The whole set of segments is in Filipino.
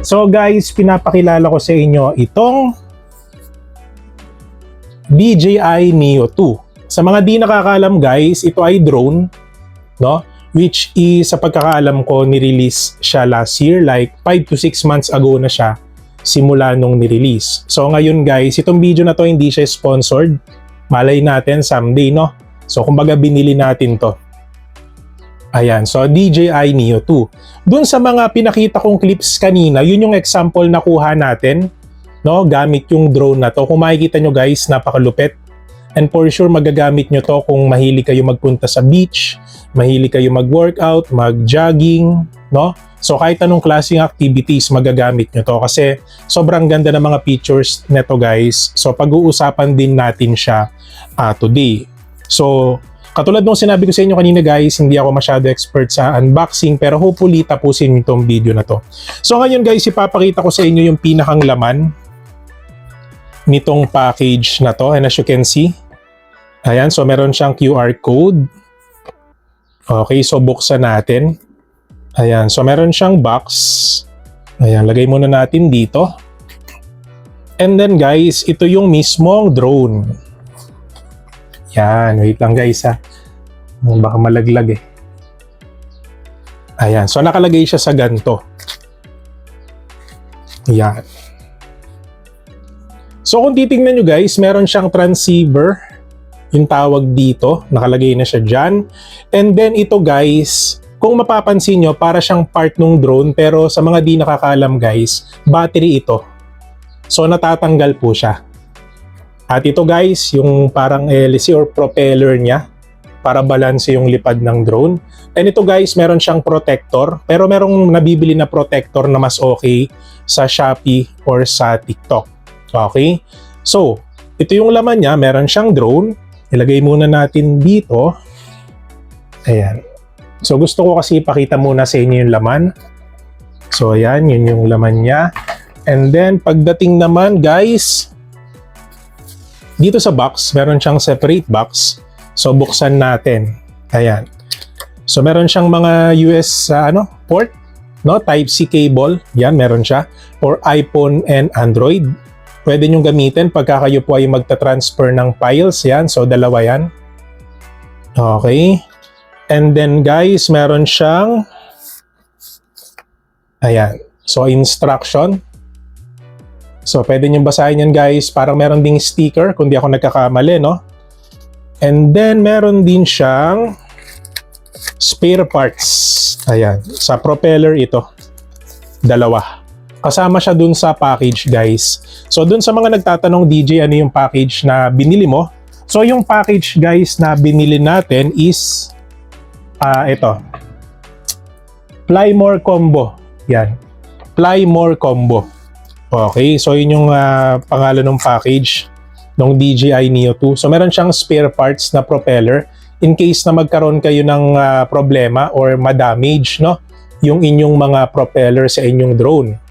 So guys, pinapakilala ko sa inyo itong DJI Neo 2. Sa mga di nakakaalam guys, ito ay drone, no? Which is, sa pagkakaalam ko, nirelease siya last year, like 5 to 6 months ago na siya simula nung nirelease. So ngayon guys, itong video na to hindi siya sponsored. Malay natin someday, no? So kumbaga binili natin to. Ayan, so DJI Neo 2. Dun sa mga pinakita kong clips kanina, yun yung example na kuha natin, no? Gamit yung drone na to. Kung makikita nyo guys, napakalupit. And for sure, magagamit nyo to kung mahilig kayo magpunta sa beach, mahilig kayo mag-workout, mag-jogging, no? So kahit anong klaseng activities, magagamit nyo to kasi sobrang ganda ng mga features neto guys. So pag-uusapan din natin siya today. So katulad nung sinabi ko sa inyo kanina guys, hindi ako masyado expert sa unboxing pero hopefully tapusin nyo itong video na to. So ngayon guys, ipapakita ko sa inyo yung pinakang laman nitong package na to. And as you can see, ayan, so meron siyang QR code. Okay, so buksan natin. Ayan, so meron siyang box. Ayan, lagay muna natin dito. And then guys, ito yung mismong drone. Yan, wait lang guys ha. Baka malaglag eh. Ayan, so nakalagay siya sa ganito. Yan. So kung titingnan nyo guys, meron siyang transceiver, yung tawag dito, nakalagay na siya dyan. And then ito guys, kung mapapansin nyo, para siyang part ng drone, pero sa mga di nakakaalam guys, battery ito. So natatanggal po siya. At ito guys, yung parang hélice or propeller niya, para balanse yung lipad ng drone. And ito guys, meron siyang protector, pero merong nabibili na protector na mas okay sa Shopee or sa TikTok. Okay? So, ito yung laman niya. Meron siyang drone. Ilagay muna natin dito. Ayan. So, gusto ko kasi ipakita muna sa inyo yung laman. So, ayan. Yun yung laman niya. And then, pagdating naman, guys, dito sa box, meron siyang separate box. So, buksan natin. Ayan. So, meron siyang mga US port. No? Type-C cable. Yan, meron siya. For iPhone and Android. Pwede nyo gamitin pagka kayo po ay magta-transfer ng files. Yan. So, dalawa yan. Okay. And then, guys, meron siyang ayan. So, instruction. So, pwede nyo basahin yan, guys. Parang meron ding sticker, kung di ako nagkakamali, no? And then, meron din siyang spare parts. Ayan. Sa propeller ito. Dalawa. Kasama siya dun sa package guys. So dun sa mga nagtatanong DJ ano yung package na binili mo. So yung package guys na binili natin is ito. Fly More Combo. Yan. Fly More Combo. Okay, so yun yung pangalan ng package ng DJI Neo 2. So meron siyang spare parts na propeller in case na magkaroon kayo ng problema or ma-damage, no? Yung inyong mga propeller sa inyong drone.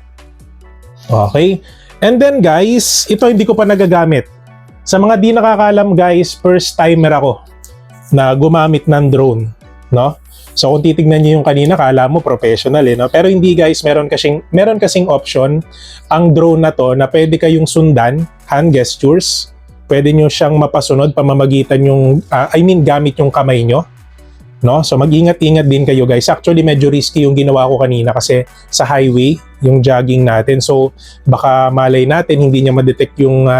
Okay? And then guys, ito hindi ko pa nagagamit. Sa mga di nakakaalam guys, first timer ako na gumamit ng drone, no? So kung titignan niyo yung kanina, kala mo professional no? Pero hindi guys, meron kasing option ang drone na to na pwede kayong sundan, hand gestures. Pwede niyo siyang mapasunod pamamagitan yung gamit yung kamay niyo. No? So mag-ingat-ingat din kayo guys. Actually medyo risky yung ginawa ko kanina kasi sa highway, yung jogging natin. So baka malay natin hindi niya ma-detect yung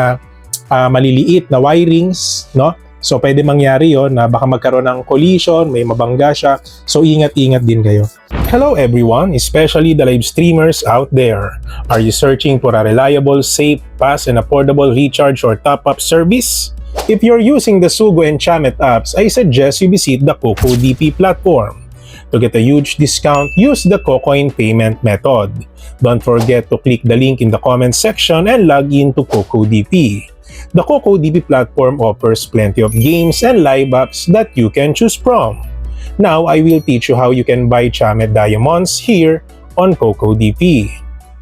maliliit na wirings, no? So pwede mangyari yon na baka magkaroon ng collision, may mabangga siya. So ingat-ingat din kayo. Hello everyone, especially the live streamers out there. Are you searching for a reliable, safe, fast, and affordable recharge or top-up service? If you're using the Sugo and Chamet apps, I suggest you visit the CocoDP platform. To get a huge discount, use the Cocoin payment method. Don't forget to click the link in the comment section and log in to CocoDP. The CocoDP platform offers plenty of games and live apps that you can choose from. Now, I will teach you how you can buy Chamet Diamonds here on CocoDP.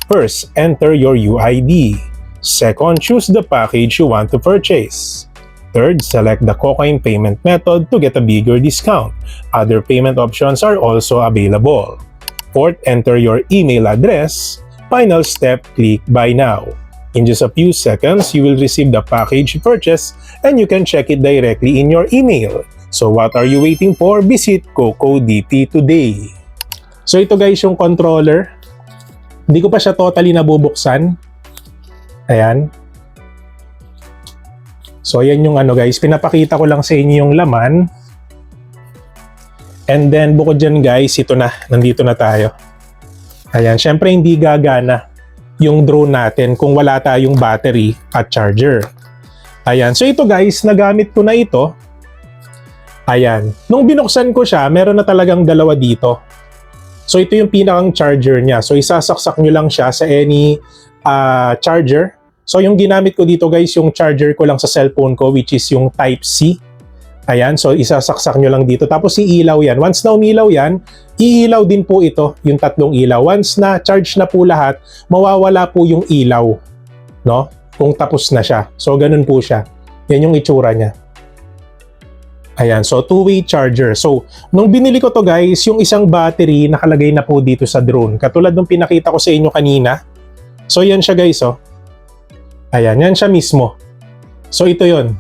First, enter your UID. Second, choose the package you want to purchase. Third, select the Cocoin payment method to get a bigger discount. Other payment options are also available. Fourth, enter your email address. Final step, click Buy Now. In just a few seconds, you will receive the package you purchased and you can check it directly in your email. So what are you waiting for? Visit CocoDT today. So ito guys yung controller. Hindi ko pa siya totally nabubuksan. Ayan. So ayan yung ano guys, pinapakita ko lang sa inyo yung laman. And then bukod dyan guys, ito na, nandito na tayo. Ayan, syempre hindi gagana yung drone natin kung wala tayong battery at charger. Ayan, so ito guys, nagamit ko na ito. Ayan, nung binuksan ko siya, meron na talagang dalawa dito. So ito yung pinakang charger niya. So isasaksak nyo lang siya sa any charger. So yung ginamit ko dito guys, yung charger ko lang sa cellphone ko which is yung Type-C. Ayan, so isasaksak nyo lang dito. Tapos iilaw yan. Once na umilaw yan, iilaw din po ito, yung tatlong ilaw. Once na charge na po lahat, mawawala po yung ilaw. No? Kung tapos na siya. So ganun po siya. Yan yung itsura niya. Ayan, so two-way charger. So, nung binili ko to guys, yung isang battery nakalagay na po dito sa drone. Katulad nung pinakita ko sa inyo kanina. So, yan siya guys, oh. Ayan, yan siya mismo. So, ito yon.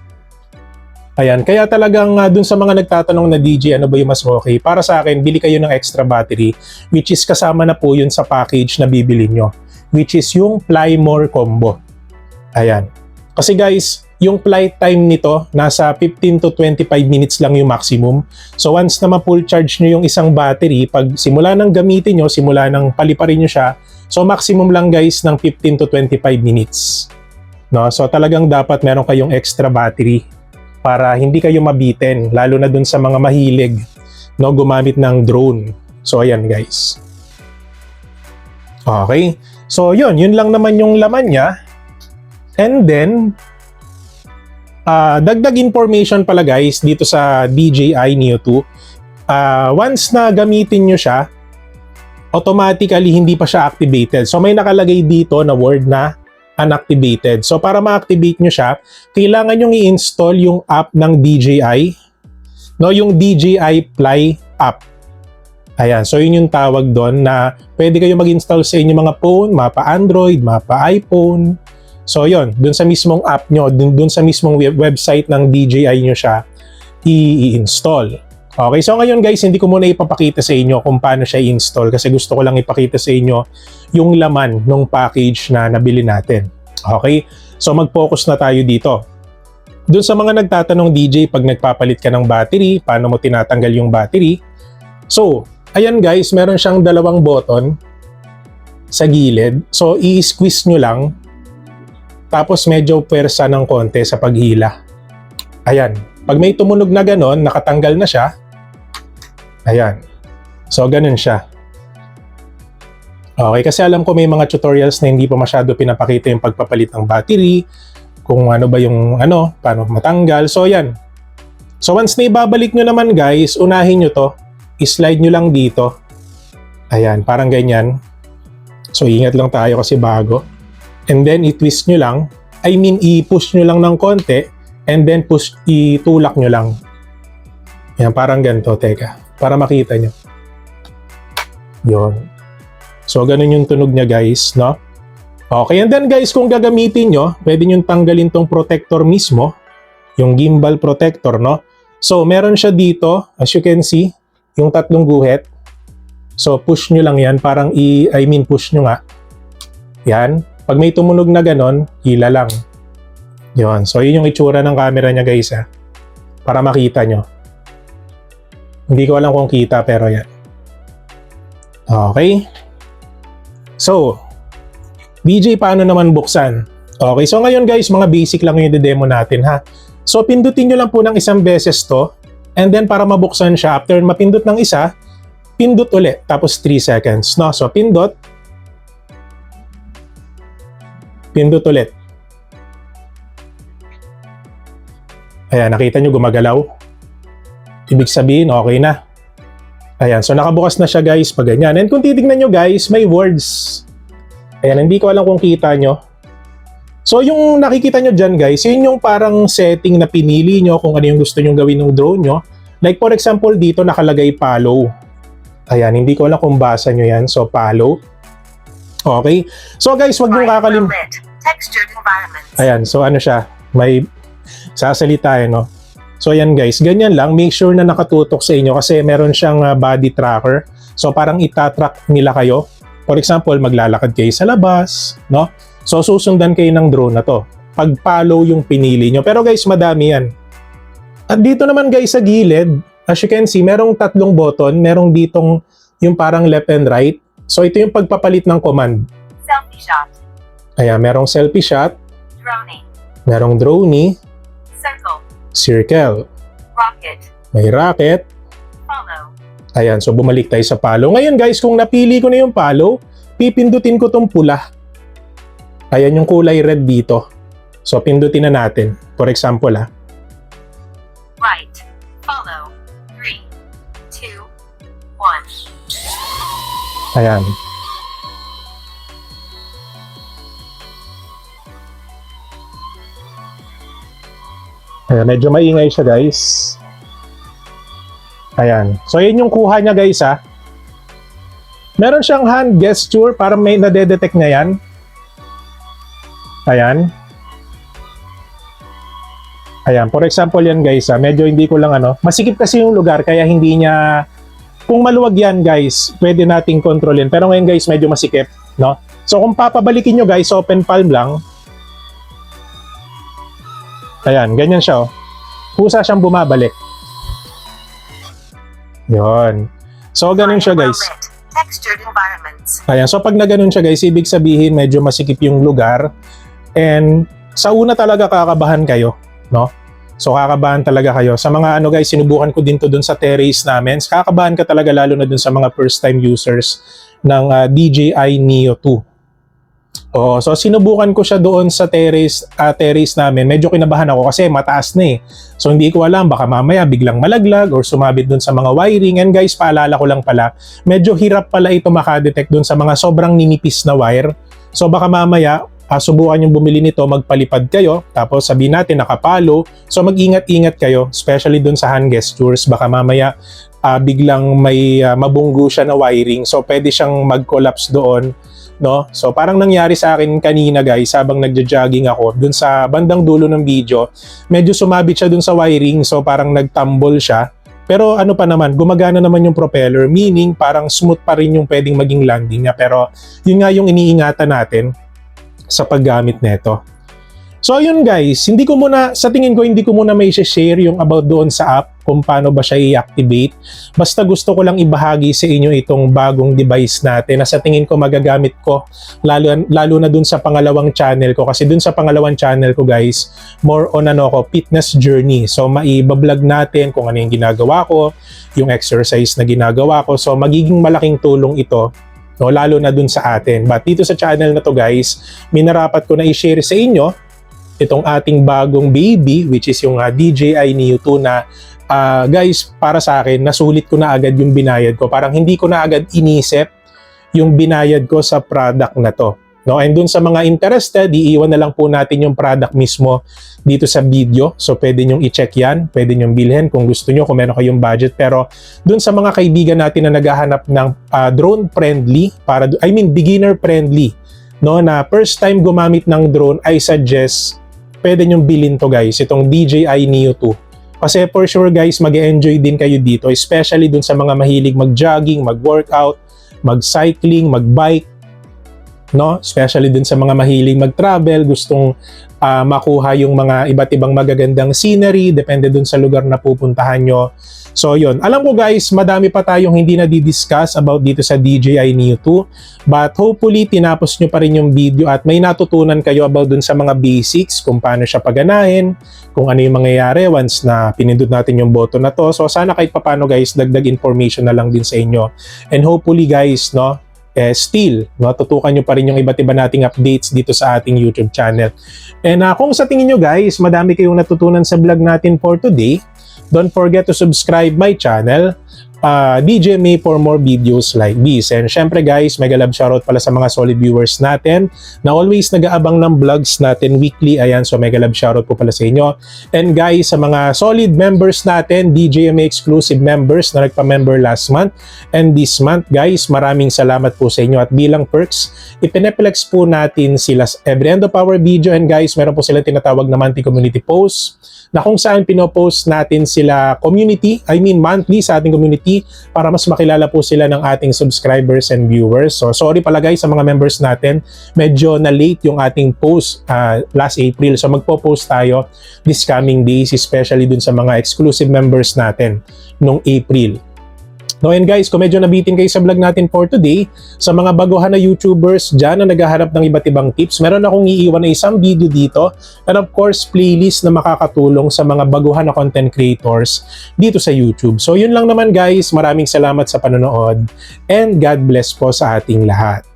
Ayan, kaya talagang dun sa mga nagtatanong na DJ, ano ba yung mas okay? Para sa akin, bili kayo ng extra battery, which is kasama na po yun sa package na bibili nyo. Which is yung Fly More Combo. Ayan. Kasi guys, yung flight time nito, nasa 15 to 25 minutes lang yung maximum. So once na ma-full charge nyo yung isang battery, pag simula nang gamitin nyo, simula nang paliparin nyo siya, so maximum lang guys ng 15 to 25 minutes. No? So talagang dapat meron kayong extra battery para hindi kayo mabitin, lalo na dun sa mga mahilig, no, gumamit ng drone. So ayan guys. Okay. So yun lang naman yung laman niya. And then, dagdag information pala guys dito sa DJI Neo 2. Once na gamitin nyo siya, automatically hindi pa siya activated. So may nakalagay dito na word na unactivated. So para ma-activate nyo siya, kailangan nyo i-install yung app ng DJI, no, yung DJI Fly app. Ayan, so yun yung tawag doon na pwede kayo mag-install sa inyong mga phone, mapa Android, mapa iPhone. So yun, dun sa mismong app nyo, dun sa mismong website ng DJI nyo siya i-install. Okay, so ngayon guys, hindi ko muna ipapakita sa inyo kung paano siya i-install kasi gusto ko lang ipakita sa inyo yung laman ng package na nabili natin. Okay, so mag-focus na tayo dito. Dun sa mga nagtatanong DJ, pag nagpapalit ka ng battery, paano mo tinatanggal yung battery? So, ayan guys, meron siyang dalawang button sa gilid. So, i-squeeze nyo lang. Tapos medyo pwersa ng konti sa paghila. Ayan. Pag may tumunog na ganon, nakatanggal na siya. Ayan. So, ganun siya. Okay, kasi alam ko may mga tutorials na hindi pa masyado pinapakita yung pagpapalit ng battery, kung ano ba yung paano matanggal. So, ayan. So, once na ibabalik nyo naman guys, unahin nyo to. I-slide nyo lang dito. Ayan, parang ganyan. So, ingat lang tayo kasi bago. And then, i-twist nyo lang. I mean, i-push nyo lang ng konti. And then, itulak nyo lang. Yan, parang ganito. Teka, para makita nyo. Yun. So, ganun yung tunog niya, guys, no? Okay, and then, guys, kung gagamitin nyo, pwede nyo tanggalin tong protector mismo. Yung gimbal protector, no? So, meron siya dito, as you can see, yung tatlong guhit. So, push nyo lang yan. Parang push nyo nga. Yan. Pag may tumunog na ganon, hila lang. Yun. So, yun yung itsura ng camera niya guys ha. Para makita nyo. Hindi ko alam kung kita pero yan. Okay. So, DJ, paano naman buksan? Okay. So, ngayon guys, mga basic lang yung demo natin ha. So, pindutin nyo lang po ng isang beses to. And then, para mabuksan siya, after mapindot ng isa, pindot ulit. Tapos 3 seconds. No? So, pindot. Pindot ulit. Ayan, nakita nyo gumagalaw. Ibig sabihin, okay na. Ayan, so nakabukas na siya guys pag ganyan. And kung titignan nyo guys, may words. Ayan, hindi ko alam kung kita nyo. So yung nakikita nyo dyan guys, yun yung parang setting na pinili nyo kung ano yung gusto nyo gawin ng drone nyo. Like for example, dito nakalagay follow. Ayan, hindi ko alam kung basa nyo yan. So follow. Okay? So guys, wag niyo Textured environments. Ayan, so ano siya? May sasalita no? So ayan guys, ganyan lang. Make sure na nakatutok sa inyo kasi meron siyang body tracker. So parang itatrack nila kayo. For example, maglalakad kayo sa labas, no? So susundan kayo ng drone na to. Pag-follow yung pinili nyo. Pero guys, madami yan. At dito naman guys sa gilid, as you can see, merong tatlong button. Merong ditong yung parang left and right. So ito yung pagpapalit ng command. Selfie shot. Ayan, merong selfie shot. Droning. Merong drone, Circle. circle. Rocket. May rocket. Follow. Ayan, so bumalik tayo sa follow. Ngayon guys, kung napili ko na yung follow, pipindutin ko tong pula. Ayan yung kulay red dito. So pindutin na natin. For example Right. Follow. 3, 2, 1. Ayan. Ayan, medyo maingay siya guys. Ayan. So yun yung kuha niya guys Meron siyang hand gesture para may nadedetect na yan. Ayan. Ayan. For example yan guys medyo hindi ko lang masikip kasi yung lugar kaya hindi niya, kung maluwag yan guys, pwede nating kontrolin. Pero ngayon guys, medyo masikip, no? So kung papabalikin nyo guys, open palm lang. Ayan, ganyan siya Kusa siyang bumabalik. Yon. So ganun siya guys. Textured environments. Ayan, so pag na ganun siya guys, ibig sabihin medyo masikip yung lugar. And sa una talaga kakabahan kayo, no? So kakabahan talaga kayo. Sa mga guys, sinubukan ko din to dun sa terrace namin. Kakabahan ka talaga lalo na dun sa mga first time users ng DJI Neo 2. So sinubukan ko siya doon sa terrace namin. Medyo kinabahan ako kasi mataas na So hindi ko alam, baka mamaya biglang malaglag or sumabit doon sa mga wiring. And guys, paalala ko lang pala, medyo hirap pala ito makadetect doon sa mga sobrang ninipis na wire. So baka mamaya, subukan yung bumili nito, magpalipad kayo, tapos sabihin natin nakapalo. So mag-ingat-ingat kayo, especially doon sa hand gestures. Baka mamaya biglang may mabunggo siya na wiring. So pwede siyang mag-collapse doon. No? So parang nangyari sa akin kanina guys habang nagja-jogging ako dun sa bandang dulo ng video, medyo sumabit siya dun sa wiring, so parang nagtumble siya. Pero pa naman, gumagana naman yung propeller, meaning parang smooth pa rin yung pwedeng maging landing niya. Pero yun nga yung iniingatan natin sa paggamit nito. So yun guys, sa tingin ko hindi ko muna may share yung about doon sa app kung paano ba siya i-activate. Basta gusto ko lang ibahagi sa inyo itong bagong device natin na sa tingin ko magagamit ko lalo na dun sa pangalawang channel ko, kasi dun sa pangalawang channel ko guys, more on fitness journey. So maibablog natin kung ano yung ginagawa ko, yung exercise na ginagawa ko. So magiging malaking tulong ito, no, lalo na dun sa atin. But dito sa channel na to guys, minarapat ko na i-share sa inyo itong ating bagong baby, which is yung DJI Neo 2 na guys, para sa akin, nasulit ko na agad yung binayad ko. Parang hindi ko na agad inisip yung binayad ko sa product na to. No? And dun sa mga interested, iiwan na lang po natin yung product mismo dito sa video. So pwede nyong i-check yan, pwede nyong bilhin kung gusto nyo, kung meron kayong budget. Pero dun sa mga kaibigan natin na naghahanap ng drone friendly, beginner friendly, no, na first time gumamit ng drone, I suggest pwede nyong bilhin to guys, itong DJI Neo 2. Kasi for sure guys, mag-enjoy din kayo dito, especially dun sa mga mahilig mag-jogging, mag-workout, mag-cycling, mag-bike, no? Especially dun sa mga mahilig mag-travel, gustong makuha yung mga iba't ibang magagandang scenery, depende dun sa lugar na pupuntahan nyo. So yun, alam ko guys, madami pa tayong hindi na di-discuss about dito sa DJI Neo 2, but hopefully tinapos nyo pa rin yung video at may natutunan kayo about dun sa mga basics, kung paano siya paganahin, kung ano yung mangyayari once na pinindot natin yung button na to. So sana kahit papano guys, dagdag information na lang din sa inyo. And hopefully guys, no, still, no, tutukan nyo pa rin yung iba't iba nating updates dito sa ating YouTube channel. And kung sa tingin nyo guys, madami kayong natutunan sa vlog natin for today, don't forget to subscribe my channel DJMA for more videos like this. And syempre guys, mega love shoutout pala sa mga solid viewers natin na always nag-aabang ng vlogs natin weekly. Ayan, so mega love shoutout po pala sa inyo. And guys, sa mga solid members natin, DJMA exclusive members na nagpa-member last month and this month, guys, maraming salamat po sa inyo. At bilang perks, ipineplex po natin sila every end of our video. And guys, meron po sila tinatawag na monthly community post na kung saan pinopost natin sila monthly sa ating community para mas makilala po sila ng ating subscribers and viewers. So sorry pala guys sa mga members natin, medyo na late yung ating post last April. So magpo-post tayo this coming days, especially dun sa mga exclusive members natin nung April. No, and guys, kung medyo nabitin kayo sa vlog natin for today, sa mga baguhan na YouTubers dyan na naghahanap ng iba't ibang tips, meron akong iiwan na isang video dito and of course, playlist na makakatulong sa mga baguhan na content creators dito sa YouTube. So yun lang naman guys, maraming salamat sa panonood and God bless po sa ating lahat.